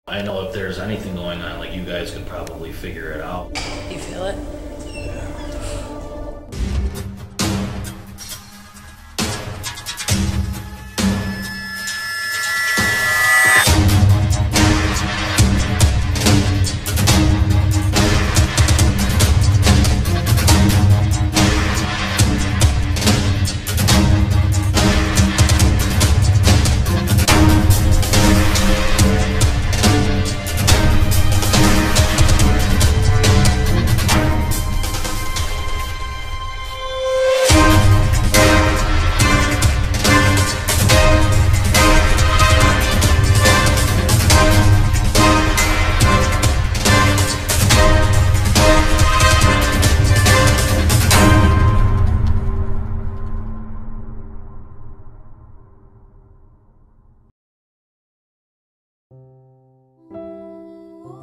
I know if there's anything going on, like, you guys could probably figure it out. You feel it?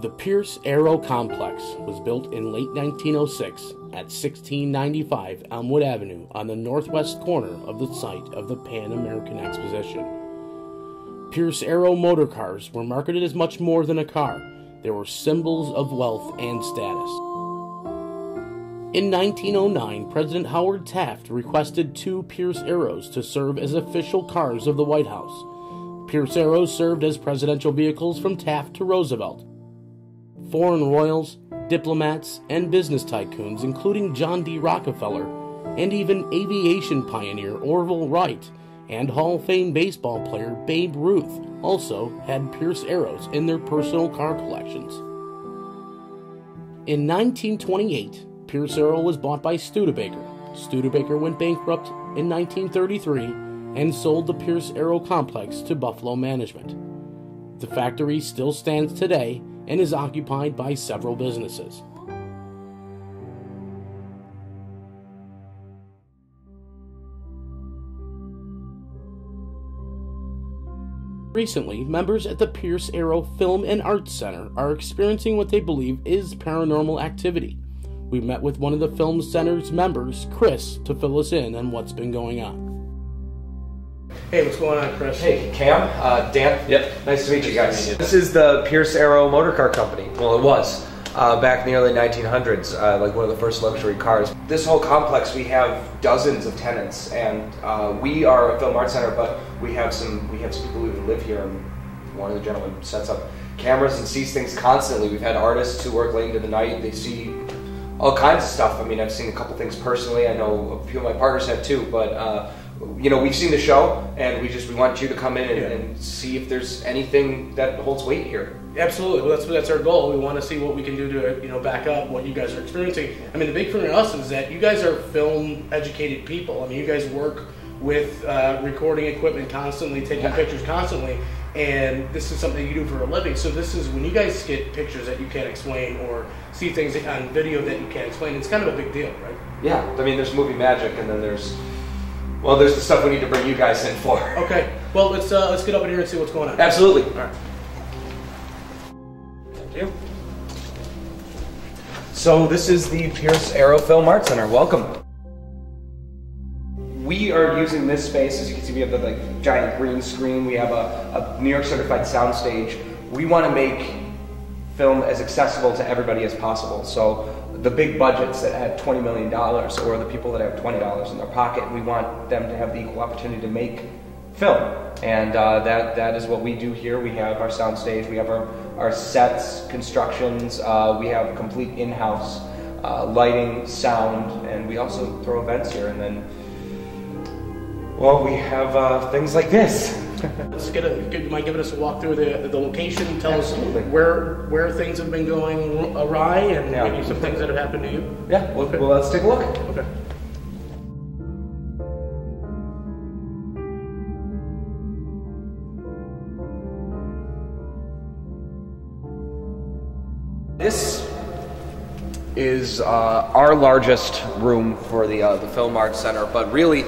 The Pierce Aero Complex was built in late 1906 at 1695 Elmwood Avenue on the northwest corner of the site of the Pan American Exposition. Pierce Aero motor cars were marketed as much more than a car. They were symbols of wealth and status. In 1909, President Howard Taft requested 2 Pierce Aeros to serve as official cars of the White House. Pierce Aeros served as presidential vehicles from Taft to Roosevelt. Foreign royals, diplomats, and business tycoons, including John D. Rockefeller, and even aviation pioneer Orville Wright, and Hall of Fame baseball player Babe Ruth also had Pierce Aeros in their personal car collections. In 1928, Pierce Aero was bought by Studebaker. Studebaker went bankrupt in 1933 and sold the Pierce Aero complex to Buffalo Management. The factory still stands today and is occupied by several businesses. Recently, members at the Pierce Aero Film and Arts Center are experiencing what they believe is paranormal activity. We met with one of the Film Center's members, Chris, to fill us in on what's been going on. Hey, what's going on, Chris? Hey, Cam, Dan. Yep. Nice to meet you guys. This is the Pierce Aero Motor Car Company. Well, it was back in the early 1900s, like one of the first luxury cars. This whole complex, we have dozens of tenants, and we are a film arts center, but we have some people who even live here. And one of the gentlemen sets up cameras and sees things constantly. We've had artists who work late into the night. They see all kinds of stuff. I mean, I've seen a couple things personally. I know a few of my partners have too, but you know, we've seen the show, and we want you to come in and see if there's anything that holds weight here. Absolutely. Well, that's our goal. We want to see what we can do to back up what you guys are experiencing. I mean, the big thing for us is that you guys are film-educated people. I mean, you guys work with recording equipment constantly, taking pictures constantly, and this is something you do for a living. So this is when you guys get pictures that you can't explain or see things on video that you can't explain. It's kind of a big deal, right? Yeah. I mean, there's movie magic, and then there's the stuff we need to bring you guys in for. Okay. Well, let's get up in here and see what's going on. Absolutely. All right. Thank you. So this is the Pierce Aero Film Arts Center. Welcome. We are using this space. As you can see, we have the giant green screen. We have a New York certified sound stage. We want to make film as accessible to everybody as possible. So the big budgets that have $20 million, or the people that have $20 in their pocket, we want them to have the equal opportunity to make film. And that is what we do here. We have our sound stage, we have our sets, constructions, we have complete in-house lighting, sound, and we also throw events here. And then, well, we have things like this. Let's you mind giving us a walk through the location, tell us where things have been going awry, and maybe some things that have happened to you. Yeah, well, let's take a look. Okay. This is our largest room for the Film Arts Center, but really,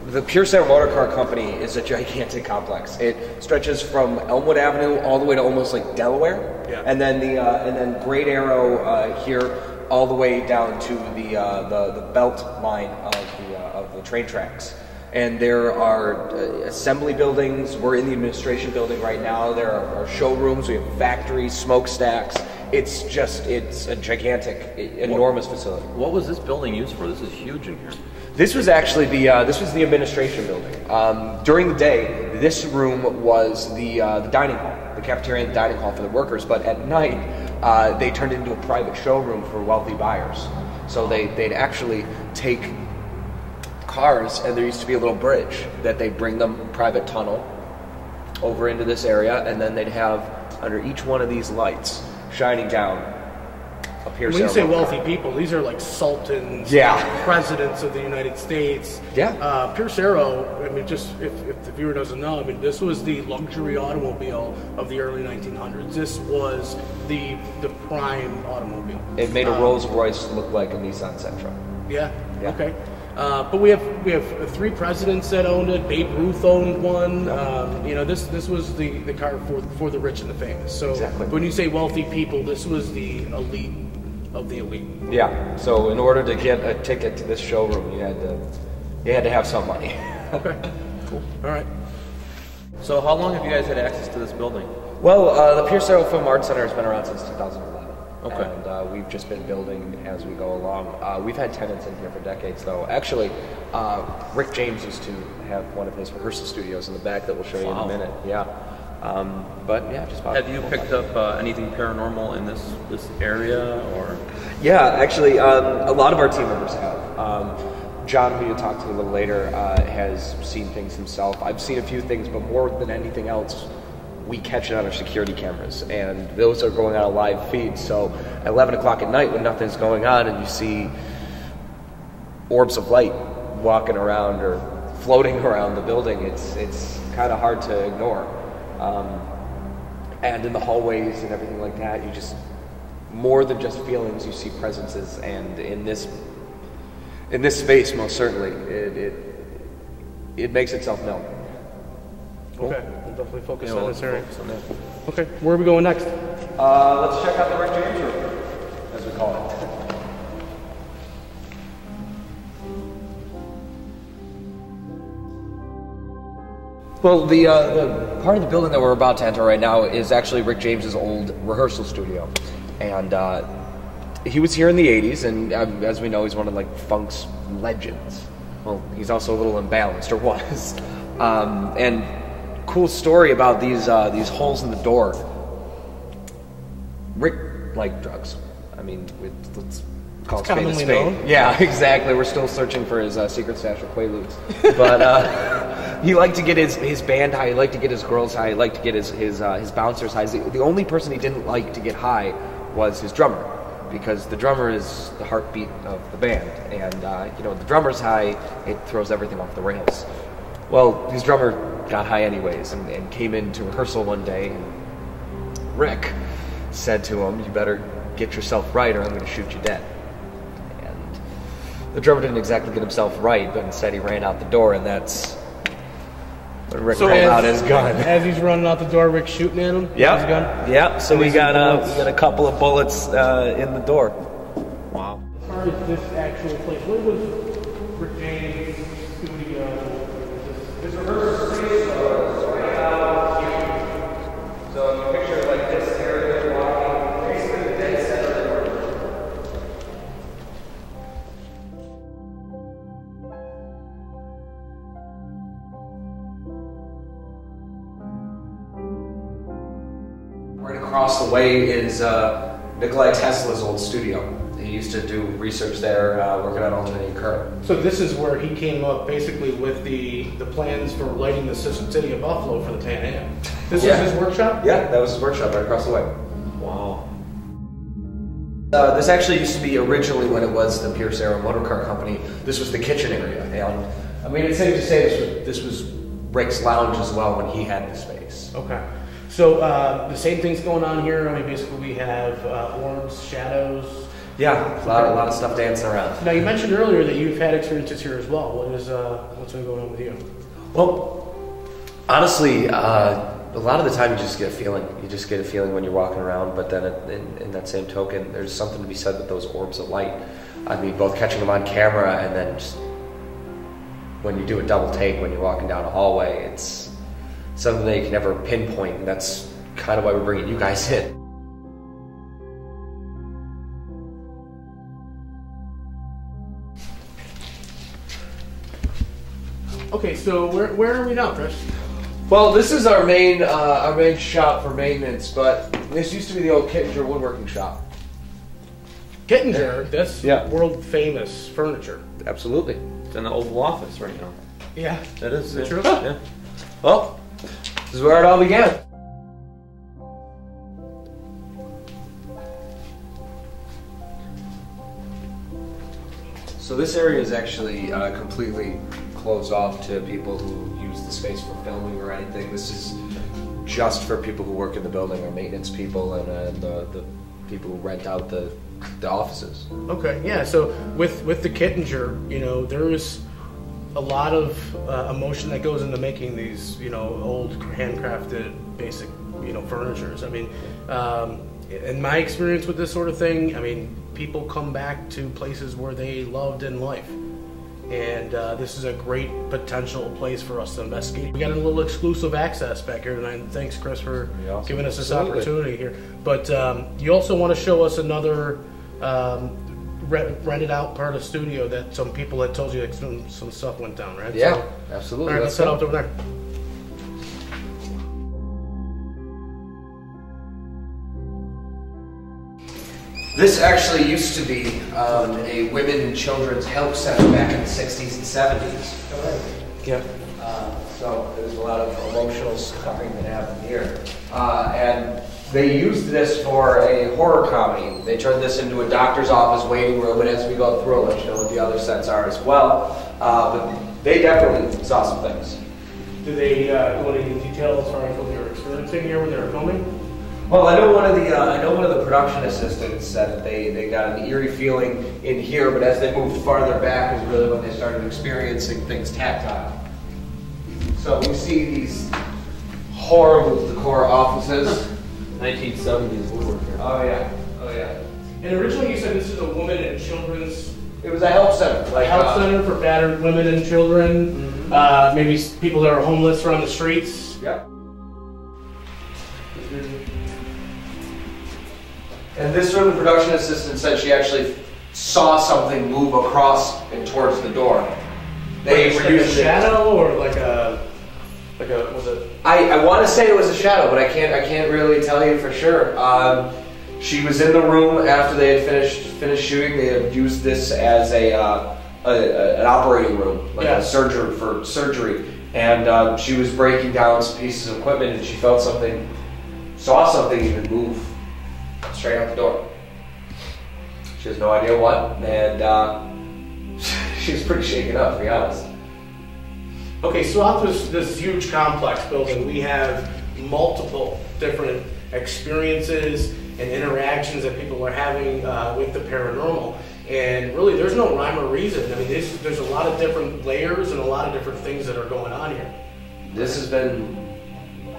the Pierce Aero Motor Car Company is a gigantic complex. It stretches from Elmwood Avenue all the way to almost like Delaware, and then Great Arrow here all the way down to the belt line of the train tracks. And there are assembly buildings. We're in the administration building right now. There are showrooms. We have factories, smokestacks. It's a gigantic, enormous facility. What was this building used for? This is huge in here. This was actually the administration building. During the day, this room was the dining hall, the cafeteria and the dining hall for the workers. But at night, they turned it into a private showroom for wealthy buyers. So they'd actually take cars, and there used to be a little bridge that they'd bring them private tunnel over into this area, and then they'd have under each one of these lights shining down a Pierce When you Arrow say motor wealthy car. people, these are like sultans, Yeah. presidents of the United States. Yeah. Pierce Arrow, I mean, just if the viewer doesn't know, I mean, this was the luxury automobile of the early 1900s. This was the prime automobile. It made a Rolls Royce look like a Nissan Sentra. Yeah. Yeah. Okay. But we have 3 presidents that owned it. Babe Ruth owned one. This was the car for the rich and the famous. So Exactly. when you say wealthy people, this was the elite of the elite. Yeah. So in order to get a ticket to this showroom, you had to have some money. Okay. Cool. All right. So how long have you guys had access to this building? Well, the Pierce Arrow Film Arts Center has been around since 2011. Okay. And we've just been building as we go along. We've had tenants in here for decades, though. Actually, Rick James used to have one of his rehearsal studios in the back that we'll show you in a minute. Yeah. But yeah, just about. Have you picked up anything paranormal in this area, or? Yeah, actually, a lot of our team members have. John, who you'll talk to a little later, has seen things himself. I've seen a few things, but more than anything else, we catch it on our security cameras, and those are going on a live feed. So at 11 o'clock at night when nothing's going on and you see orbs of light walking around or floating around the building, it's kind of hard to ignore. And in the hallways and everything like that, you just, more than just feelings, you see presences. And in this space, most certainly, it makes itself known. Okay. We'll definitely focus Yeah, on well, this area. focus on that. Okay. Where are we going next? Let's check out the Rick James room, as we call it. Well, the part of the building that we're about to enter right now is actually Rick James's old rehearsal studio, and he was here in the '80s, and as we know, he's one of funk's legends. Well, he's also a little imbalanced, or was. And cool story about these holes in the door. Rick liked drugs. I mean, let's call it spade a commonly spade. known. Yeah, exactly. We're still searching for his secret stash of Quaaludes, but he liked to get his band high. He liked to get his girls high. He liked to get his bouncers high. The only person he didn't like to get high was his drummer, because the drummer is the heartbeat of the band, and the drummer's high, it throws everything off the rails. Well, his drummer got high anyways, and came into rehearsal one day, and Rick said to him, "You better get yourself right, or I'm going to shoot you dead." And the drummer didn't exactly get himself right, but instead he ran out the door, and that's when Rick pulled out his gun. As he's running out the door, Rick's shooting at him. Yeah, His gun. yeah. So we got a couple of bullets in the door. Wow. As far as this actual place, where was Rick James' studio? This rehearsal space was right out here. So if you picture this area walking, basically the dead center of the room. Right across the way is Nikolai Tesla's old studio. He used to do research there, working on alternating current. So this is where he came up basically with the plans for lighting the city of Buffalo for the Pan Am. This was his workshop? Yeah, that was his workshop right across the way. Wow. This actually used to be originally, when it was the Pierce Arrow Motor Car Company, this was the kitchen area. And I mean, it's safe to say this was Rick's lounge as well when he had the space. Okay. So the same thing's going on here. I mean, basically we have orbs, shadows. Yeah, a lot of stuff dancing around. Now you mentioned earlier that you've had experiences here as well. What's been going on with you? Well, honestly, a lot of the time you just get a feeling. You just get a feeling when you're walking around, but then in that same token, there's something to be said with those orbs of light. I mean, both catching them on camera and then just when you do a double take, when you're walking down a hallway, it's something that you can never pinpoint, and that's kind of why we're bringing you guys in. Okay, so where are we now, Chris? Well, this is our main shop for maintenance, but this used to be the old Kittinger woodworking shop. Kittinger, that's Yeah. world famous furniture. Absolutely. It's in the Oval Office right now. Yeah, That is it true? Yeah. Well, this is where it all began. So this area is actually completely closed off to people who use the space for filming or anything. This is just for people who work in the building, or maintenance people, and the people who rent out the offices. Okay, yeah. So with the Kittinger, you know, there is a lot of emotion that goes into making these, you know, old handcrafted basic, you know, furnitures. I mean, in my experience with this sort of thing, I mean, people come back to places where they loved in life. And this is a great potential place for us to investigate. We got a little exclusive access back here tonight. Thanks, Chris, for giving us this opportunity here. But you also want to show us another rented out part of the studio that some people had told you that some stuff went down, right? Yeah, So, absolutely. all right, let's head out over there. This actually used to be a women and children's help center back in the 60s and 70s. Yep. So there's a lot of emotional suffering that happened here. And they used this for a horror comedy. They turned this into a doctor's office waiting room, and as we go through, I'll let you know what the other sets are as well. But they definitely saw some things. Did they go into detail as far as what they were experiencing here when they were filming? Well, I know one of the production assistants said that they got an eerie feeling in here, but as they moved farther back is really when they started experiencing things tactile. So we see these horrible decor offices. 1970s woodworking. Oh yeah, oh yeah. And originally you said this is a woman and children's It was a help center, like health center for battered women and children. Maybe people that are homeless or on the streets. Yep. And this room, the production assistant said she actually saw something move across and towards the door. They Like a shadow or like a was it? I want to say it was a shadow, but I can't really tell you for sure. She was in the room after they had finished shooting. They had used this as an operating room, like a surgery, and she was breaking down some pieces of equipment, and she felt something, saw something even move straight out the door. She has no idea what, and she was pretty shaken up, to be honest. Okay, so out this huge complex building, we have multiple different experiences and interactions that people are having with the paranormal. And really, there's no rhyme or reason. I mean, there's a lot of different layers and a lot of different things that are going on here. This has been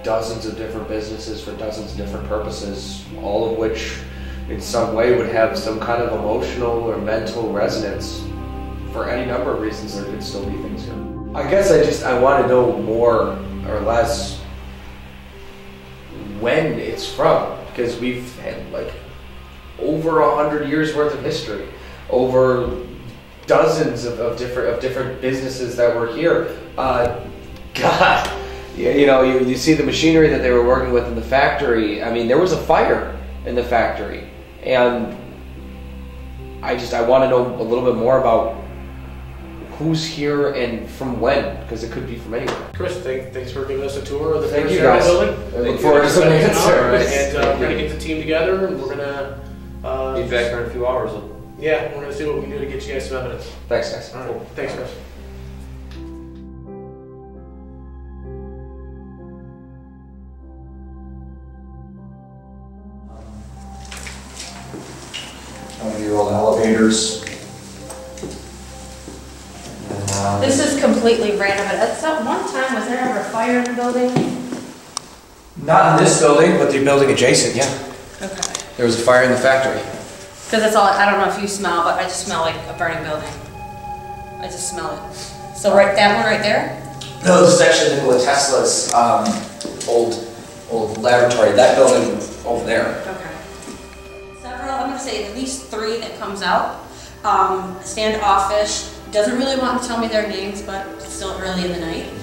dozens of different businesses for dozens of different purposes, all of which in some way would have some kind of emotional or mental resonance. For any number of reasons, there could still be things here. I guess I want to know more or less when it's from, because we've had like over 100 years worth of history, over dozens of different businesses that were here. God, you know, you see the machinery that they were working with in the factory. I mean, there was a fire in the factory, and I want to know a little bit more about who's here and from when, because it could be from anywhere. Chris, thanks for giving us a tour of the Thank you, Paranormal guys. building. I look forward to some answers. And we're going to get the team together, and we're going to... Be back in a few hours. Yeah, we're going to see what we can do to get you guys some evidence. Thanks, guys. All right, thanks, Chris. Your old elevators. This is completely random, but at some one time, was there ever a fire in the building? Not in this building, but the building adjacent, yeah. Okay. There was a fire in the factory. Because that's all, I don't know if you smell, but I just smell like a burning building. I just smell it. So right, that one right there? No, this is actually Nikola Tesla's old laboratory. That building over there. Okay. Several, I'm gonna say at least 3 that comes out. Standoffish, doesn't really want to tell me their names, but it's still early in the night.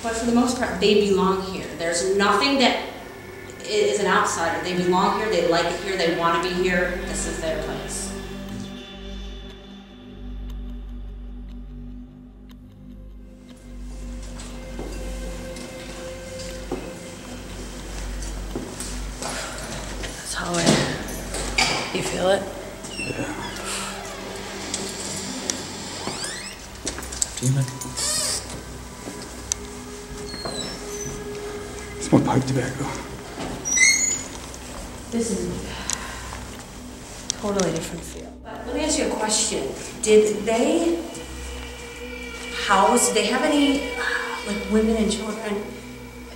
But for the most part, they belong here. There's nothing that is an outsider. They belong here, they like it here, they want to be here. This is their place. This hallway. You feel it? Yeah. Demon. Smoke pipe tobacco. This is totally different feel. But let me ask you a question. Did they have any like women and children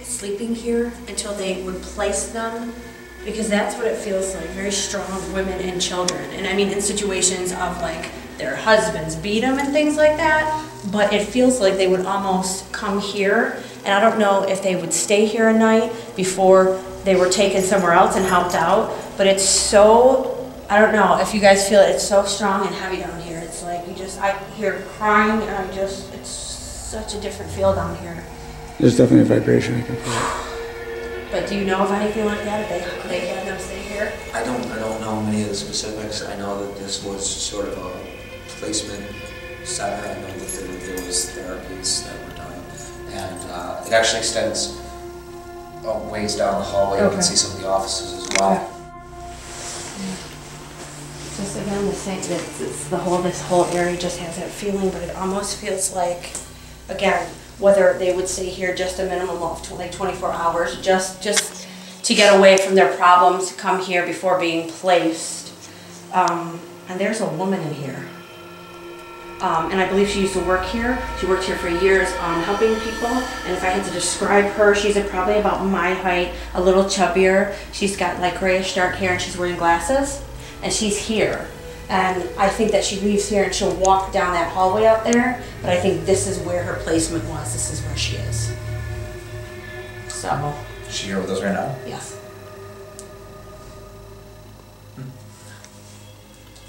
sleeping here until they would place them? Because that's what it feels like, very strong women and children. And I mean in situations of like their husbands beat them and things like that, but it feels like they would almost come here, and I don't know if they would stay here a night before they were taken somewhere else and helped out, but it's so, I don't know if you guys feel it, it's so strong and heavy down here. It's like I hear crying and it's such a different feel down here. There's definitely a vibration I can feel. But do you know of anything like that, if they had them stay here? I don't know many of the specifics. I know that this was sort of a placement center. I know that there was therapies that were done, and it actually extends a ways down the hallway. Okay. You can see some of the offices as well. Just again, the same. This whole area just has that feeling, but it almost feels like, again, whether they would stay here just a minimum of like 24 hours, just to get away from their problems, come here before being placed. And there's a woman in here. And I believe she used to work here. She worked here for years helping people. And if I had to describe her, she's probably about my height, a little chubbier. She's got like grayish dark hair and she's wearing glasses. And she's here. And I think that she leaves here and she'll walk down that hallway out there. But I think this is where her placement was. This is where she is. So. Is she here with us right now? Yes.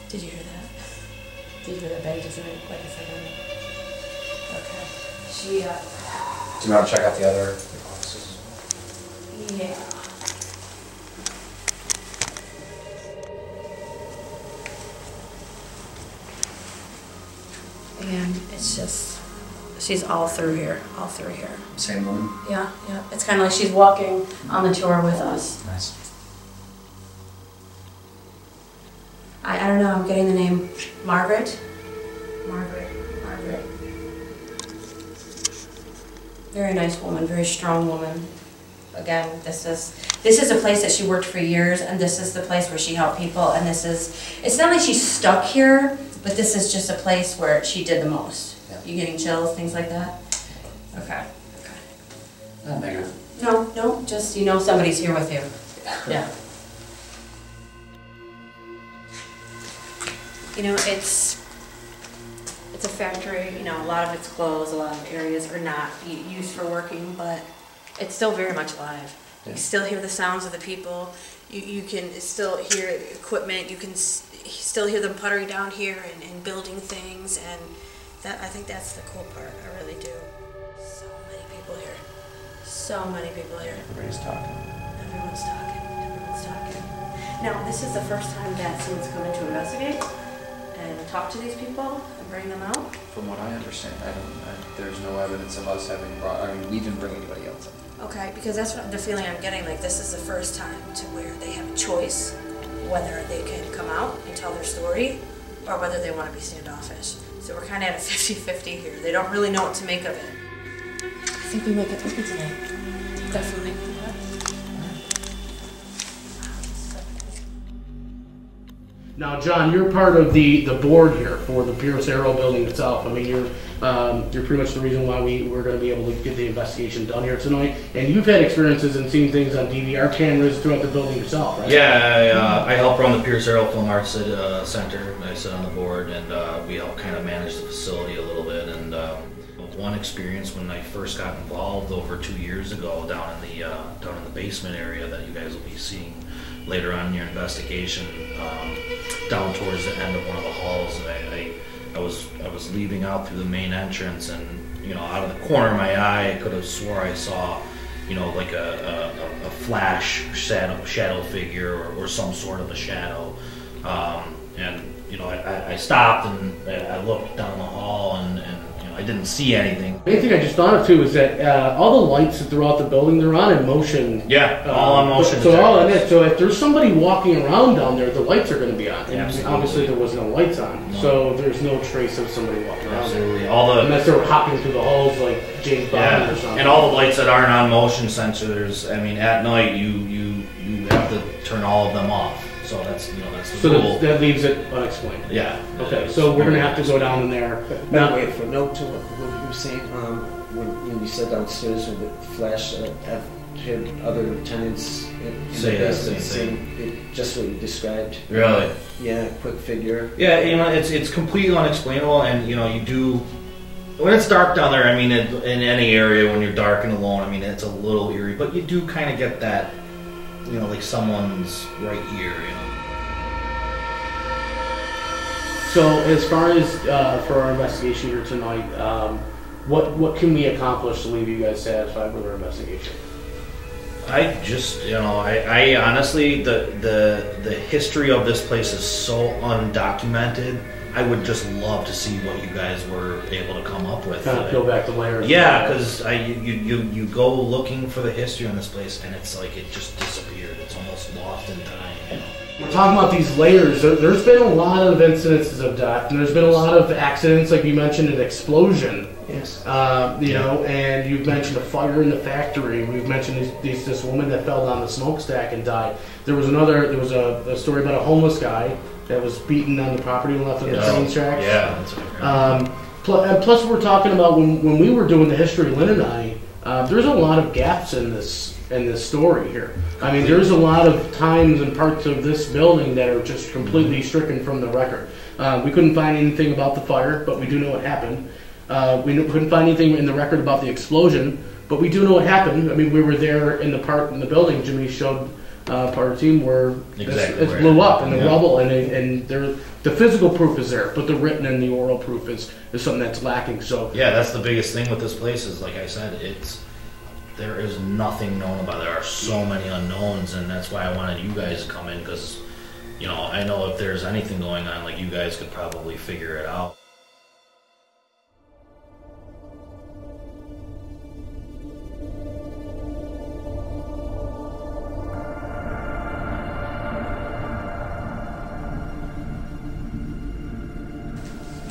Did you hear that? Did you hear that bang just like a second? Okay. She, Do you want to check out the other offices? yeah. And it's just, she's all through here, all through here. Same woman? Yeah, yeah. It's kind of like she's walking on the tour with us. Nice. I don't know, I'm getting the name Margaret. Margaret. Very nice woman, very strong woman. Again, this is a place that she worked for years, and this is the place where she helped people, and it's not like she's stuck here, but this is just a place where she did the most. Yeah. You getting chills, things like that? Okay. Not negative. No, just you know somebody's here with you. Yeah. You know, it's a factory, you know, a lot of it's closed, a lot of areas are not used for working, but it's still very much alive. You can still hear the sounds of the people. You can still hear equipment. You can still hear them puttering down here and building things, and I think that's the cool part. I really do. So many people here. So many people here. Everybody's talking. Everyone's talking. Everyone's talking. Now, this is the first time that someone's come in to investigate and talk to these people and bring them out. From what I understand, there's no evidence of us having brought. I mean, we didn't bring anybody else in. Okay, because that's the feeling I'm getting, like this is the first time to where they have a choice whether they can come out and tell their story or whether they want to be standoffish. So we're kind of at a 50-50 here. They don't really know what to make of it. I think we might get open tonight. Definitely. Now, John, you're part of the board here for the Pierce Arrow building itself. I mean, you're pretty much the reason why we're going to be able to get the investigation done here tonight. And you've had experiences in seeing things on DVR cameras throughout the building yourself, right? Yeah, I help run the Pierce Arrow Film Arts Center. I sit on the board, and we help kind of manage the facility a little bit. And one experience when I first got involved over 2 years ago down in the basement area that you guys will be seeing later on in your investigation, down towards the end of one of the halls. I was leaving out through the main entrance, and out of the corner of my eye, I could have swore I saw like a flash shadow figure or some sort of a shadow, and I stopped and I looked down the hall, and I didn't see anything. The main thing I just thought of too is that all the lights throughout the building, they're on in motion. Yeah, all on motion. So if there's somebody walking around down there, the lights are going to be on. And Absolutely. obviously there was no lights on, so there's no trace of somebody walking around. Absolutely. Unless they were hopping through the halls like James Bond or something. And all the lights that aren't on motion sensors. I mean, at night you have to turn all of them off. So that's the rule. That leaves it unexplained. Yeah. Okay, so we're gonna have to go down in there. Now, wait for note to what you were saying. When you said downstairs with the flash, I've heard other tenants in Say the that basement same saying just what you described. Really? Yeah, quick figure. Yeah, it's completely unexplainable, and you do when it's dark down there. I mean, in any area when you're dark and alone, I mean, it's a little eerie, but you do kind of get that, like someone's right here, So as far as for our investigation here tonight, what can we accomplish to leave you guys satisfied with our investigation? I just, I honestly, the history of this place is so undocumented. I would just love to see what you guys were able to come up with. Kind of peel back the layers. Yeah, because you go looking for the history on this place, and it's like it just disappeared. It's almost lost in time. We're talking about these layers. There's been a lot of incidences of death, and there's been a lot of accidents, like you mentioned, an explosion. Yes. And you've mentioned a fire in the factory. We've mentioned this woman that fell down the smokestack and died. There was a story about a homeless guy that was beaten on the property and left on the train tracks. Yeah, that's right. Plus, we're talking about when we were doing the history, Lynn and I, there's a lot of gaps in this story here. I mean, there's a lot of times and parts of this building that are just completely stricken from the record. We couldn't find anything about the fire, but we do know what happened. We couldn't find anything in the record about the explosion, but we do know what happened. I mean, we were there in the part in the building. Jimmy showed part of the team where it blew up in the rubble, and the physical proof is there, but the written and the oral proof is something that's lacking. So yeah, that's the biggest thing with this place is, like I said, there is nothing known about it. There are so many unknowns, and that's why I wanted you guys to come in, because I know if there's anything going on, like, you guys could probably figure it out.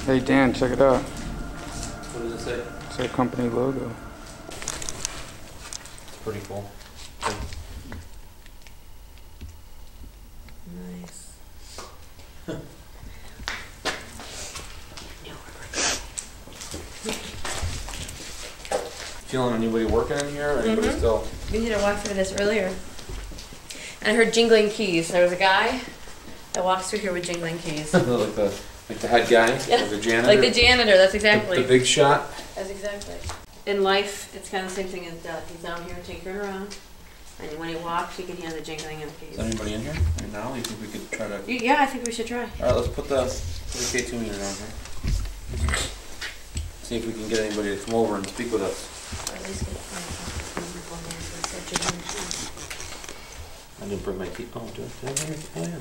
Hey Dan, check it out. What does it say? It's our company logo. It's pretty cool. Nice. Feeling anybody working in here? Or anybody still? We did a walk through this earlier. And I heard jingling keys. There was a guy that walks through here with jingling keys. Like the head guy? Yeah. Or the janitor? Like the janitor, that's exactly. The big shot? That's exactly. In life, it's kind of the same thing as death. He's down here tinkering around. And when he walks, you can hear the jingling of the keys. Is anybody in here right now? You think we could try to... Yeah, I think we should try. Alright, let's put the K2 meter on here. See if we can get anybody to come over and speak with us. Or at least get jingling keys. I didn't bring my key. Oh, do I have it? Oh, yeah.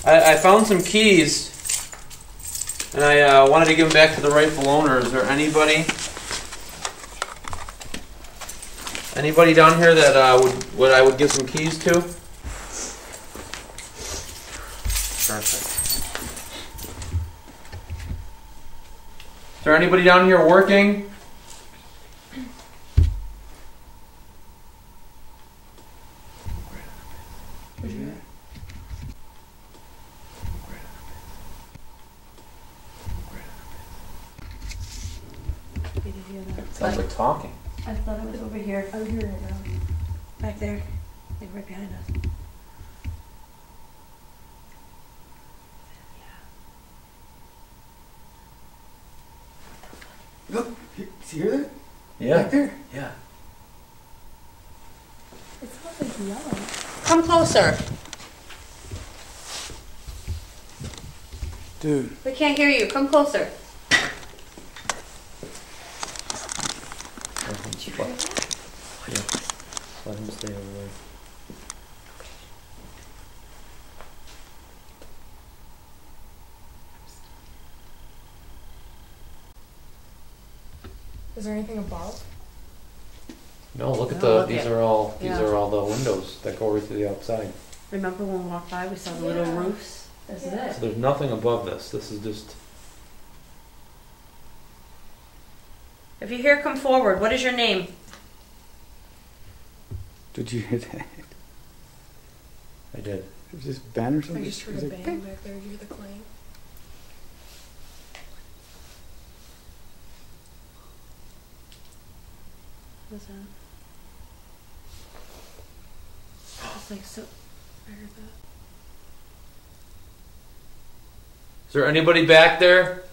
I found some keys, and I wanted to give them back to the rightful owner. Is there anybody down here that I would give some keys to? Perfect. Is there anybody down here working? Sounds like talking. I thought it was over here. I'm here right now. Back there. Like right behind us. Look, see you hear that? Yeah. Back there? Yeah. It smells like yellow. Come closer. Dude. We can't hear you. Come closer. Let him stay over there. Is there anything above? No, look at No, the. These are all. These Yeah. are all the windows that go right to the outside. Remember when we walked by, we saw the little roofs? This is So it. there's nothing above this. This is just. If you hear, come forward. What is your name? Did you hear that? I did. It was just Ben or I something? just heard Was a it bang back there. Did you hear the clang? What's that? It's like so. I heard that. Is there anybody back there?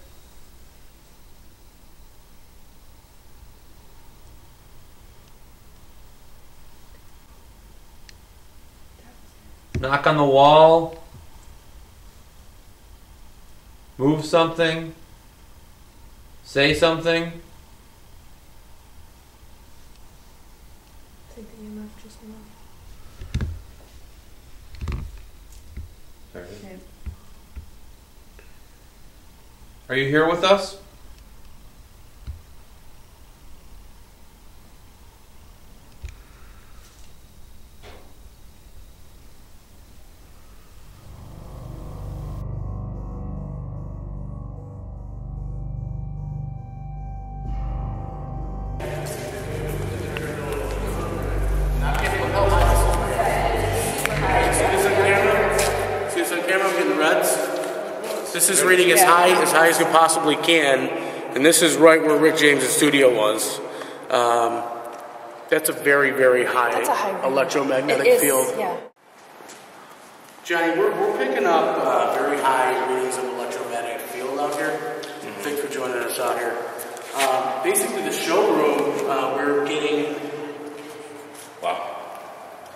Knock on the wall. Move something. Say something. I think the EMF just went off. Okay. Are you here with us? See this on camera? I'm getting reds. This is reading as high as you possibly can, and this is right where Rick James' studio was. That's a very, very high, electromagnetic field. Yeah. Johnny, we're picking up very high readings of electromagnetic field out here. Thanks for joining us out here. Basically, the showroom, we're getting. Wow.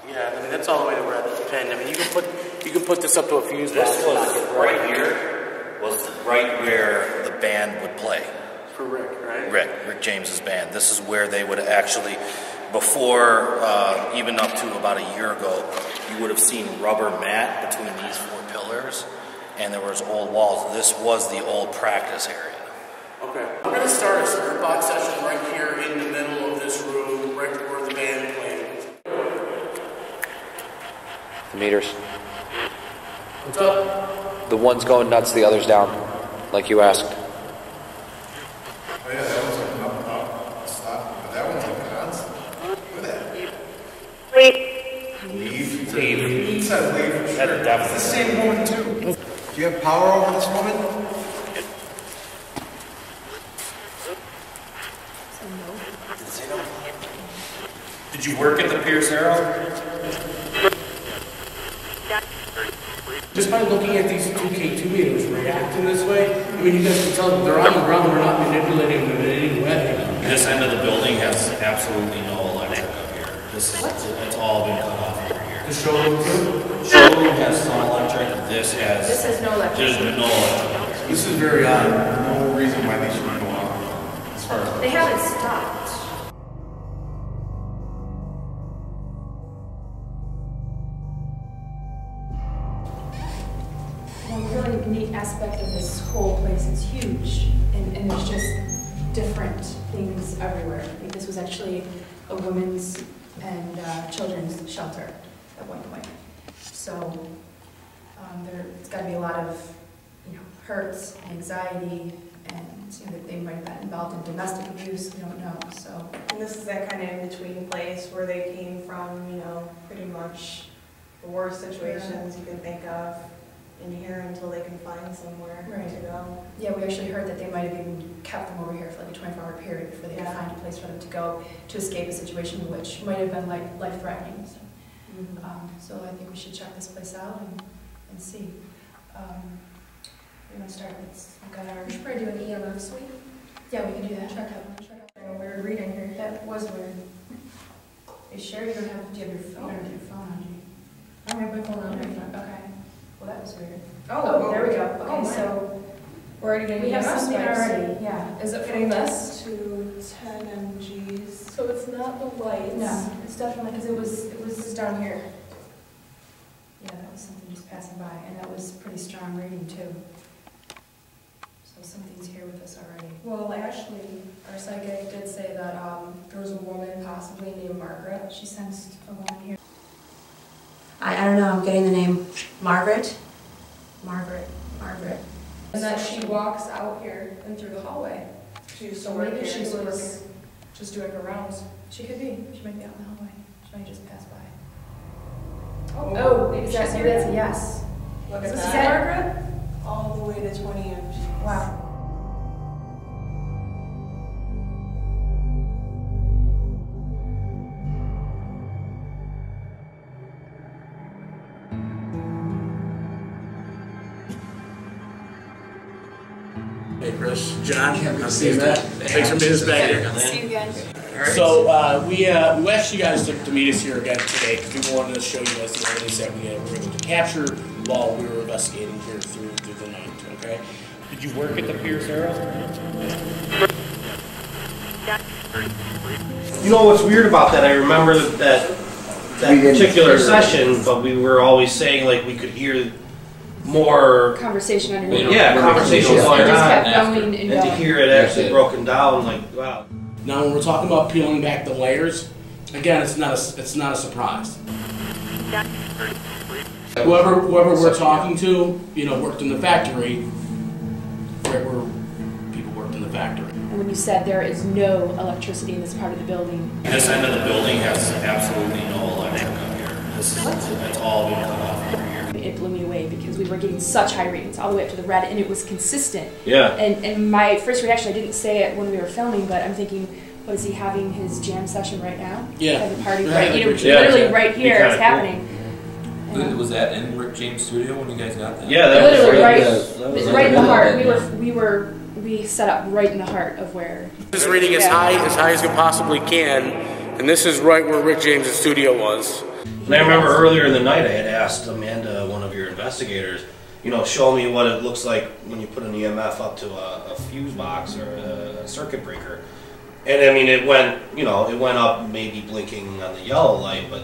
Yeah, I mean that's all the way to red pen. I mean you can put this up to a fuse box. This was right here. Was right where the band would play. For Rick, right? Rick James's band. This is where they would actually, before even up to about a year ago, you would have seen rubber mat between these four pillars, and there was old walls. This was the old practice area. Okay. We're going to start a spirit box session right here in the middle of this room, right where the band played. The meters. What's up? The one's going nuts, the other's down, like you asked. Oh yeah, that one's like up, stop. But that one's like constant. Look at that. Leave. It said leave for sure. It's the same woman too. Do you have power over this woman? Did you work at the Pierce Arrow? Just by looking at these 2K2 meters reacting this way, I mean, you guys can tell they're on the ground, we're not manipulating them in any way. This end of the building has absolutely no electric up here. It's all been cut off over here. The showroom too? Showroom has some electric. This has no electric. There's no electric. This is very odd. No reason why they shouldn't go off. As far as They haven't stopped. One really neat aspect of this whole place, it's huge, and there's just different things everywhere. Like this was actually a women's and children's shelter at one point. So there's got to be a lot of, hurts, anxiety, and that they might have been involved in domestic abuse. We don't know. So And this is that kind of in-between place where they came from, pretty much the worst situations you can think of. in here until they can find somewhere Right. to go. Yeah, we actually heard that they might have even kept them over here for like a 24-hour period before they could find a place for them to go to escape a situation which might have been life-threatening. So, so I think we should check this place out and see. We're gonna start with. We should probably do an EMF sweep. Yeah, we can do that. Check out. A weird reading here. That was weird. Are you sure you don't have? Do you have your phone? You don't have your phone on you? I don't have my phone on right now. Okay. Well, that was weird. Oh, there we go. Okay, Oh, so we're already getting we have EMF something spikes. already. Yeah. Is it from this? To 10 mgs. So it's not the lights. No, it's definitely because it was This is down here. Yeah, that was something just passing by, and that was pretty strong reading too. So something's here with us already. Well, Ashley, our psychic, did say that there was a woman possibly named Margaret. She sensed a woman here. I don't know, I'm getting the name Margaret. Margaret. And that she walks out here and through the hallway. She used to work Maybe here. she so was it's just doing her rounds. She could be. She might be out in the hallway. She might just pass by. Oh, maybe she's that's here. a yes. Look Is at this that. Margaret? All the way to 20 mgs. Wow. Hey Chris, John, I'll see you Matt. Thanks for meeting us back here. See you again. So we asked you guys to meet us here again today because we wanted to show you guys the evidence that we were able to capture while we were investigating here through the night. Okay. Did you work at the Pierce Arrow? You know what's weird about that? I remember that particular session, but we were always saying like we could hear more Conversation underneath. Yeah, conversation going It just on. kept going and And to going. hear it actually broken down, like wow. Now, when we're talking about peeling back the layers, again, it's not a surprise. Whoever we're talking to, worked in the factory. Where people worked in the factory. And when you said there is no electricity in this part of the building. This end of the building has absolutely no electric up here. It's all been cut off over here. It blew me away because we were getting such high readings all the way up to the red, and it was consistent. Yeah. And my first reaction, I didn't say it when we were filming, but I'm thinking, what is he having his jam session right now? Yeah. At the party, Yeah, right? yeah, Literally right here, it's happening. Was that in Rick James' studio when you guys got that? Yeah, that Literally was right in the heart. We set up right in the heart of where. This is reading as high as you possibly can, and this is right where Rick James' studio was. And I remember earlier in the night I had asked Amanda, one of your investigators, show me what it looks like when you put an EMF up to a fuse box or a circuit breaker. And I mean, it went up maybe blinking on the yellow light, but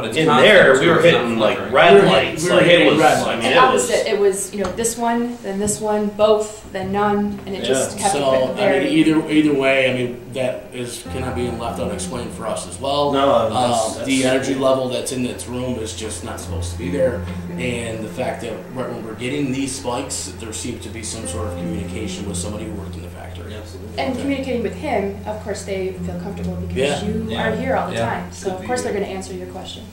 it's in there we were hitting like red lights. We were hitting red lights. I mean, And opposite, it was this one, then this one, both, then none, and it just kept So there. I mean, either way, I mean that cannot be left unexplained for us as well. No, that's the energy level that's in this room is just not supposed to be there, and the fact that right when we're getting these spikes, there seems to be some sort of communication with somebody who worked in the factory. Absolutely. And communicating with him, of course, they feel comfortable because you are here all the time. So of course they're going to answer your question.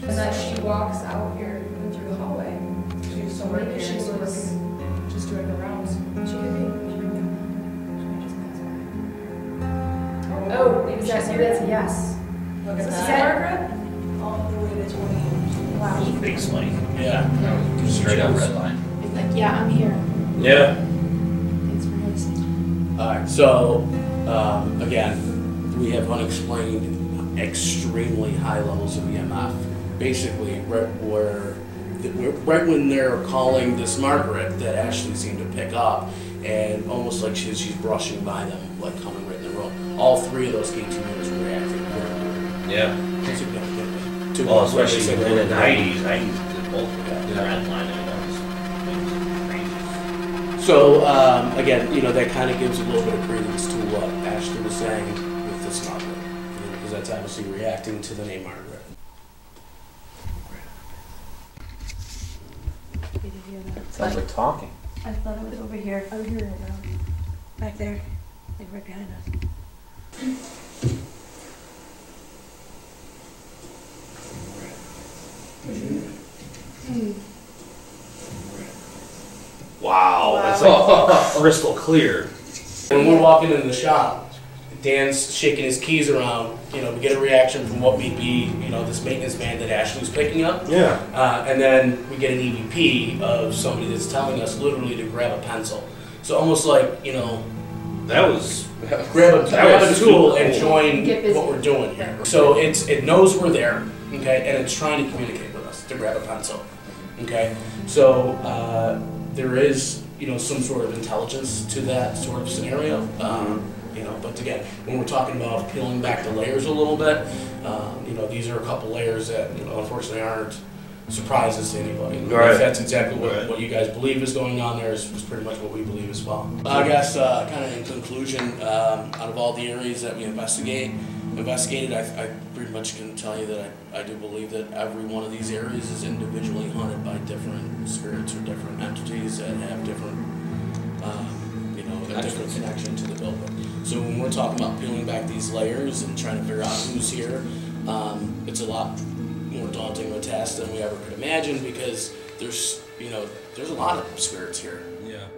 And that she walks out here and through the hallway. She used to work here. She so was it's just doing her rounds. She could be. She might just pass by. Oh, maybe that's a yes. Look at Is that. that Margaret? All the way to 20 mgs. Wow. big spike. Yeah. Straight up red line. It's like, yeah, I'm here. Yeah. Thanks for noticing. All right. So again, we have unexplained extremely high levels of EMF. Basically, right when they're calling this Margaret, that Ashley seemed to pick up, and almost like she's brushing by them, like coming right in the room. All three of those K2 units were reacting. Yeah. Significantly. Well, especially in the 90s did both of that. Yeah. Red line and crazy. So again, that kind of gives a little bit of credence to what Ashley was saying with this Margaret, because that's obviously reacting to the name Margaret. Did you hear that? It's like we're talking. I thought it was over here. I'm here right now. Back there. Like right behind us. It's like crystal clear. when we're walking into the shop, Dan's shaking his keys around, we get a reaction from what we'd be, this maintenance man that Ashley's picking up. Yeah. And then we get an EVP of somebody that's telling us literally to grab a pencil. So almost like, That was grab a tool cool. and join Get busy. what we're doing here. So it knows we're there, okay, and it's trying to communicate with us to grab a pencil, okay. So there is some sort of intelligence to that sort of scenario, But again, when we're talking about peeling back the layers a little bit, these are a couple layers that unfortunately aren't surprises to anybody. Right. If that's exactly what you guys believe is going on there is pretty much what we believe as well. I guess kind of in conclusion, out of all the areas that we investigated, I pretty much can tell you that I do believe that every one of these areas is individually haunted by different spirits or different entities that have different, a different connection to the building. So when we're talking about peeling back these layers and trying to figure out who's here, it's a lot more daunting of a task than we ever could imagine because there's a lot of spirits here. Yeah.